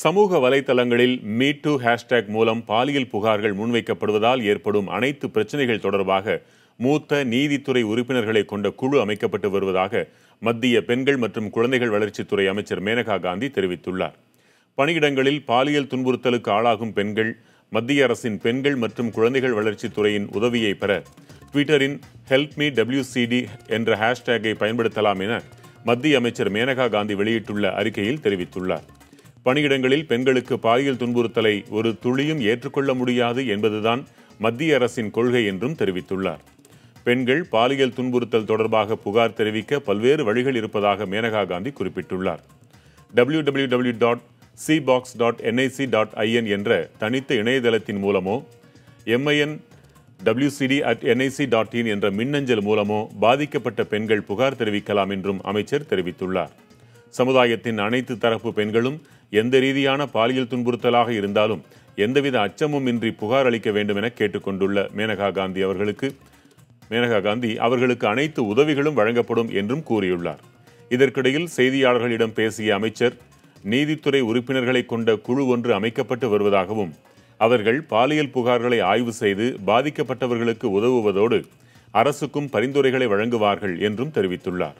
சமூக வலைதளங்களில் மீ2 ஹேஷ்டேக் மூலம் பாலியல் புகார்கள் முன்வைக்கப்படுவதால் ஏற்படும் அனைத்து பிரச்சினைகள் தொடர்பாக மூத்த நீதித்துறை உறுப்பினர்களை கொண்ட குழு அமைக்கப்பட்டு வருவதாக மத்திய பெண்கள் மற்றும் குழந்தைகள் வளர்ச்சித்துறை அமைச்சர் மேனகா காந்தி தெரிவித்துள்ளார். பணியிடங்களில் பாலியல் துன்புறுத்தலுக்கு ஆளாகும் பெண்கள் மத்திய அரசின் பெண்கள் மற்றும் குழந்தைகள் வளர்ச்சித்துறையின் உதவியை பெற ட்விட்டரின் ஹெல்ப் மீ WCD என்ற ஹேஷ்டேக்கை பயன்படுத்தலாம் என மத்திய அமைச்சர் மேனகா காந்தி வெளியிட்டுள்ள அறிக்கையில் தெரிவித்துள்ளார். பணியிடங்களில் பெண்களுக்கு பாலியல் துன்புறுத்தலை ஒரு துளியும் ஏற்றுக்கொள்ள முடியாது என்பதுதான் மத்திய அரசின் கொள்கை என்றும் தெரிவித்துள்ளார். பெண்கள் பாலியல் துன்புறுத்தல் தொடர்பாக புகார் தெரிவிக்க பல்வேறு வழிகள் இருப்பதாக மேனகா காந்தி குறிப்பிட்டுள்ளார். www.cbox.nic.in என்ற தனித்த இணையதளத்தின் மூலமோ minwcd@nic.in என்ற மின்னஞ்சல் மூலமோ பாதிக்கப்பட்ட பெண்கள் புகார் தெரிவிக்கலாம் என்றும் அமைச்சர் தெரிவித்துள்ளார். சமுதாயத்தின் அனைத்து தரப்பு பெண்களும் எந்த ரீதியான பாலியல் துன்புறுத்தலாக இருந்தாலும் எந்தவித அச்சமும் இன்றி புகார் அளிக்க வேண்டும் என கேட்டுக்கொண்டுள்ள மேனகா காந்தி அவர்களுக்கு அனைத்து உதவிகளும் வழங்கப்படும் என்றும் கூறியுள்ளார். இதற்கிடையில் செய்தியாளர்களிடம் பேசிய அமைச்சர், நீதித்துறை உறுப்பினர்களை கொண்ட குழு ஒன்று அமைக்கப்பட்டு வருவதாகவும் அவர்கள் பாலியல் புகார்களை ஆய்வு செய்து பாதிக்கப்பட்டவர்களுக்கு உதவுவதோடு அரசுக்கும் பரிந்துரைகளை வழங்குவார்கள் என்றும் தெரிவித்துள்ளார்.